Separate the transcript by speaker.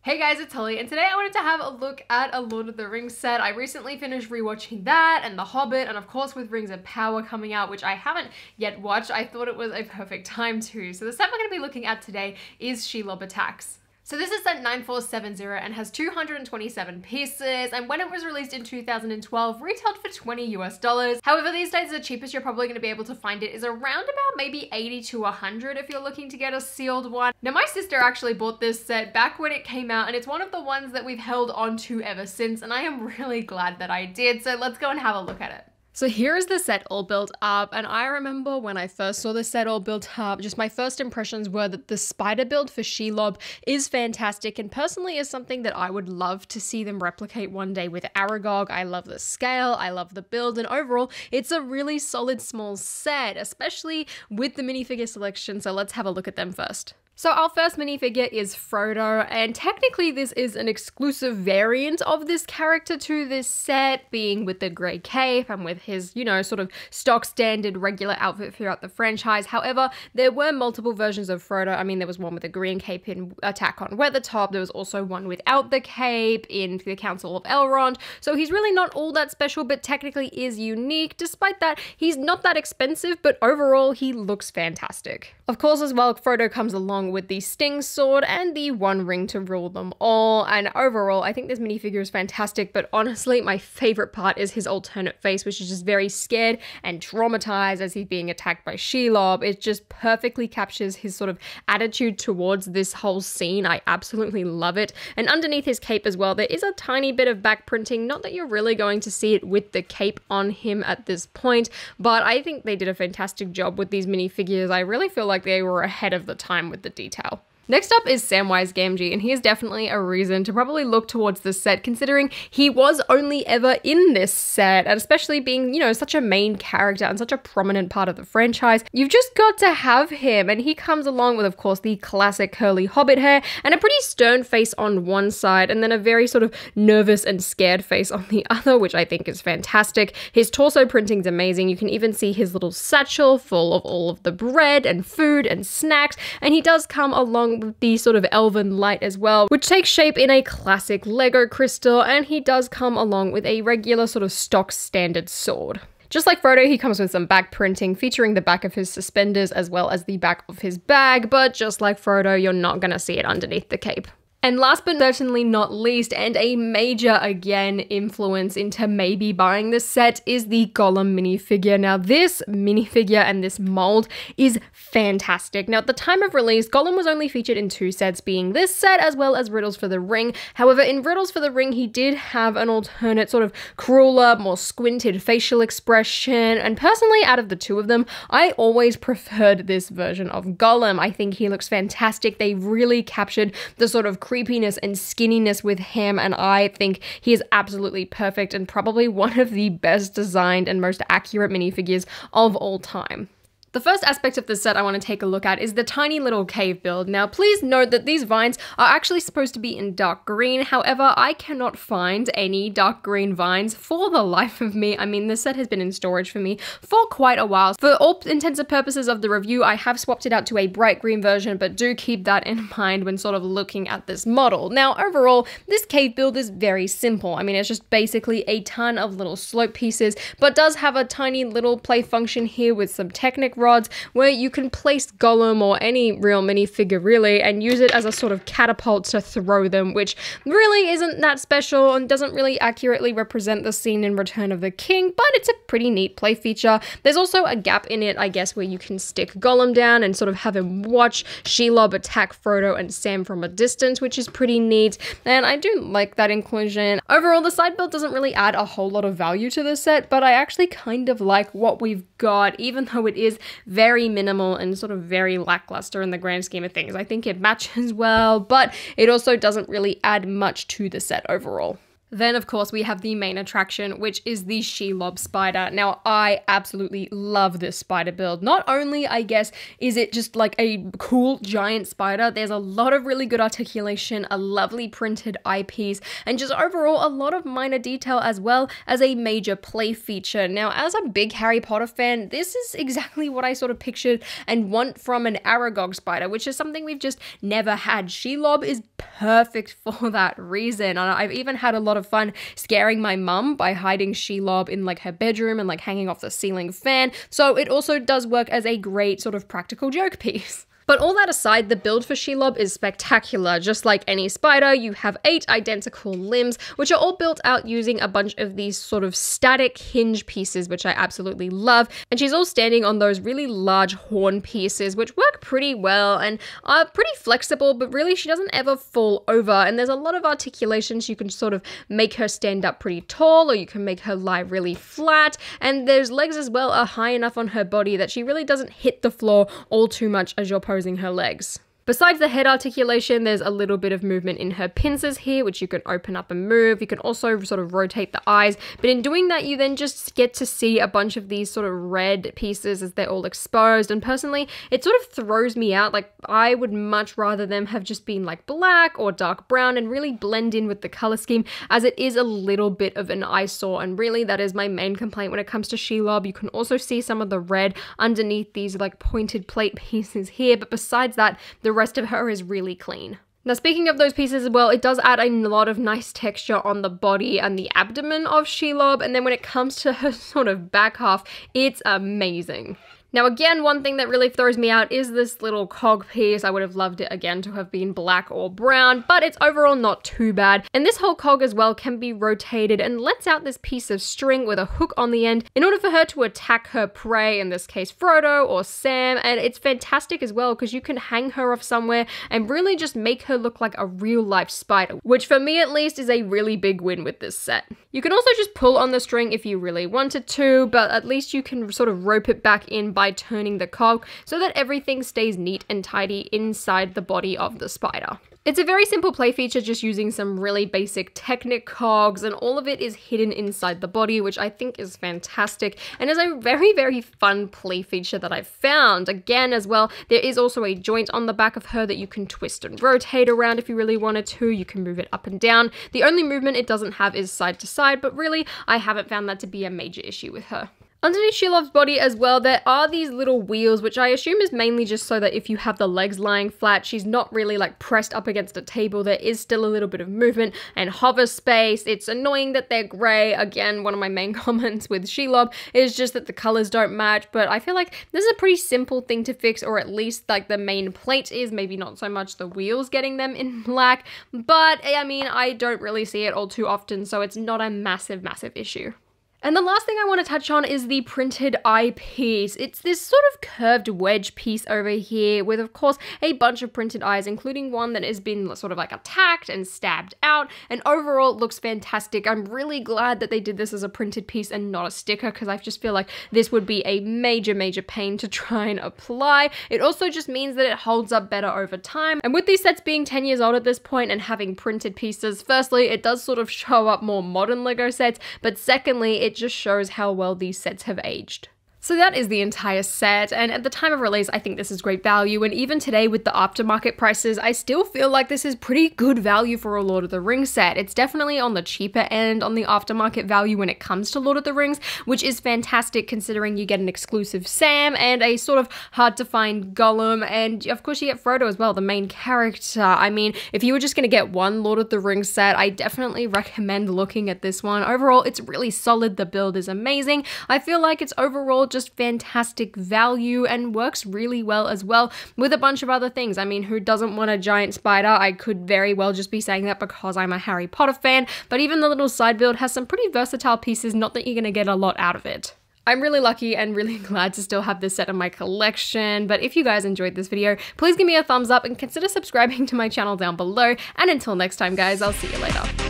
Speaker 1: Hey guys, it's Holly, and today I wanted to have a look at a Lord of the Rings set. I recently finished rewatching that and The Hobbit, and of course with Rings of Power coming out, which I haven't yet watched, I thought it was a perfect time to. So the set we're going to be looking at today is Shelob Attacks. So this is set 9470 and has 227 pieces, and when it was released in 2012, retailed for $20 US. However, these days the cheapest you're probably going to be able to find it is around about maybe 80 to 100 if you're looking to get a sealed one. Now my sister actually bought this set back when it came out, and it's one of the ones that we've held on to ever since, and I am really glad that I did. So let's go and have a look at it. So here is the set all built up, and I remember when I first saw the set all built up, just my first impressions were that the spider build for Shelob is fantastic, and personally is something that I would love to see them replicate one day with Aragog. I love the scale, I love the build, and overall it's a really solid small set, especially with the minifigure selection, so let's have a look at them first. So our first minifigure is Frodo, and technically this is an exclusive variant of this character to this set, being with the grey cape and with his, you know, sort of stock standard regular outfit throughout the franchise. However, there were multiple versions of Frodo. I mean, there was one with a green cape in Attack on Weathertop, there was also one without the cape in the Council of Elrond, so he's really not all that special, but technically is unique. Despite that, he's not that expensive, but overall he looks fantastic. Of course, as well, Frodo comes along with the Sting Sword and the One Ring to rule them all, and overall I think this minifigure is fantastic, but honestly my favorite part is his alternate face, which is just very scared and traumatized as he's being attacked by Shelob. It just perfectly captures his sort of attitude towards this whole scene. I absolutely love it. And underneath his cape as well, there is a tiny bit of back printing, not that you're really going to see it with the cape on him at this point, but I think they did a fantastic job with these minifigures. I really feel like they were ahead of the time with the detail. Next up is Samwise Gamgee, and he is definitely a reason to probably look towards this set, considering he was only ever in this set, and especially being, you know, such a main character and such a prominent part of the franchise. You've just got to have him, and he comes along with, of course, the classic curly hobbit hair and a pretty stern face on one side, and then a very sort of nervous and scared face on the other, which I think is fantastic. His torso printing's amazing. You can even see his little satchel full of all of the bread and food and snacks, and he does come along with the sort of elven light as well, which takes shape in a classic Lego crystal, and he does come along with a regular sort of stock standard sword. Just like Frodo, he comes with some back printing featuring the back of his suspenders as well as the back of his bag, but just like Frodo, you're not gonna see it underneath the cape. And last but certainly not least, and a major, again, influence into maybe buying this set, is the Gollum minifigure. Now, this minifigure and this mold is fantastic. Now, at the time of release, Gollum was only featured in 2 sets, being this set as well as Riddles for the Ring. However, in Riddles for the Ring, he did have an alternate sort of crueler, more squinted facial expression, and personally, out of the 2 of them, I always preferred this version of Gollum. I think he looks fantastic. They really captured the sort of creepiness and skinniness with him, and I think he is absolutely perfect and probably one of the best designed and most accurate minifigures of all time. The first aspect of the set I want to take a look at is the tiny little cave build. Now, please note that these vines are actually supposed to be in dark green. However, I cannot find any dark green vines for the life of me. I mean, this set has been in storage for me for quite a while. For all intents and purposes of the review, I have swapped it out to a bright green version, but do keep that in mind when sort of looking at this model. Now, overall, this cave build is very simple. I mean, it's just basically a ton of little slope pieces, but does have a tiny little play function here with some Technic rods where you can place Gollum or any real minifigure really and use it as a sort of catapult to throw them, which really isn't that special and doesn't really accurately represent the scene in Return of the King, but it's a pretty neat play feature. There's also a gap in it, I guess, where you can stick Gollum down and sort of have him watch Shelob attack Frodo and Sam from a distance, which is pretty neat, and I do like that inclusion. Overall, the side build doesn't really add a whole lot of value to the set, but I actually kind of like what we've got, even though it is very minimal and sort of very lackluster in the grand scheme of things. I think it matches well, but it also doesn't really add much to the set overall. Then, of course, we have the main attraction, which is the Shelob spider. Now, I absolutely love this spider build. Not only, I guess, is it just like a cool giant spider, there's a lot of really good articulation, a lovely printed eyepiece, and just overall a lot of minor detail as well as a major play feature. Now, as a big Harry Potter fan, this is exactly what I sort of pictured and want from an Aragog spider, which is something we've just never had. Shelob is perfect for that reason. And I've even had a lot of fun scaring my mum by hiding Shelob in like her bedroom and like hanging off the ceiling fan. So it also does work as a great sort of practical joke piece. But all that aside, the build for Shelob is spectacular. Just like any spider, you have 8 identical limbs, which are all built out using a bunch of these sort of static hinge pieces, which I absolutely love. And she's all standing on those really large horn pieces, which work pretty well and are pretty flexible, but really she doesn't ever fall over. And there's a lot of articulations. You can sort of make her stand up pretty tall, or you can make her lie really flat. And those legs as well are high enough on her body that she really doesn't hit the floor all too much as you're posing her legs. Besides the head articulation, there's a little bit of movement in her pincers here, which you can open up and move. You can also sort of rotate the eyes, but in doing that, you then just get to see a bunch of these sort of red pieces as they're all exposed. And personally, it sort of throws me out. Like, I would much rather them have just been like black or dark brown and really blend in with the color scheme, as it is a little bit of an eyesore. And really, that is my main complaint when it comes to Shelob. You can also see some of the red underneath these like pointed plate pieces here, but besides that, the rest of her is really clean. Now, speaking of those pieces as well, it does add a lot of nice texture on the body and the abdomen of Shelob, and then when it comes to her sort of back half, it's amazing. Now, again, one thing that really throws me out is this little cog piece. I would have loved it, again, to have been black or brown, but it's overall not too bad. And this whole cog as well can be rotated and lets out this piece of string with a hook on the end in order for her to attack her prey, in this case, Frodo or Sam. And it's fantastic as well because you can hang her off somewhere and really just make her look like a real-life spider, which for me at least is a really big win with this set. You can also just pull on the string if you really wanted to, but at least you can sort of rope it back in by turning the cog so that everything stays neat and tidy inside the body of the spider. It's a very simple play feature, just using some really basic Technic cogs, and all of it is hidden inside the body, which I think is fantastic and is a very, very fun play feature that I've found. Again, as well, there is also a joint on the back of her that you can twist and rotate around if you really wanted to. You can move it up and down. The only movement it doesn't have is side to side, but really, I haven't found that to be a major issue with her. Underneath Shelob's body as well, there are these little wheels, which I assume is mainly just so that if you have the legs lying flat, she's not really like pressed up against a table. There is still a little bit of movement and hover space. It's annoying that they're gray. Again, one of my main comments with Shelob is just that the colors don't match, but I feel like this is a pretty simple thing to fix, or at least like the main plate is, maybe not so much the wheels getting them in black, but I mean, I don't really see it all too often, so it's not a massive, massive issue. And the last thing I want to touch on is the printed eyepiece. It's this sort of curved wedge piece over here with, of course, a bunch of printed eyes, including one that has been sort of like attacked and stabbed out. And overall, it looks fantastic. I'm really glad that they did this as a printed piece and not a sticker, because I just feel like this would be a major, major pain to try and apply. It also just means that it holds up better over time. And with these sets being 10 years old at this point and having printed pieces, firstly, it does sort of show up more modern Lego sets, but secondly, it just shows how well these sets have aged. So that is the entire set, and at the time of release, I think this is great value, and even today with the aftermarket prices, I still feel like this is pretty good value for a Lord of the Rings set. It's definitely on the cheaper end on the aftermarket value when it comes to Lord of the Rings, which is fantastic considering you get an exclusive Sam and a sort of hard to find Gollum, and of course you get Frodo as well, the main character. I mean, if you were just going to get one Lord of the Rings set, I definitely recommend looking at this one. Overall, it's really solid. The build is amazing. I feel like it's overall just fantastic value and works really well as well with a bunch of other things. I mean, who doesn't want a giant spider? I could very well just be saying that because I'm a Harry Potter fan, but even the little side build has some pretty versatile pieces, not that you're going to get a lot out of it. I'm really lucky and really glad to still have this set in my collection, but if you guys enjoyed this video, please give me a thumbs up and consider subscribing to my channel down below, and until next time guys, I'll see you later.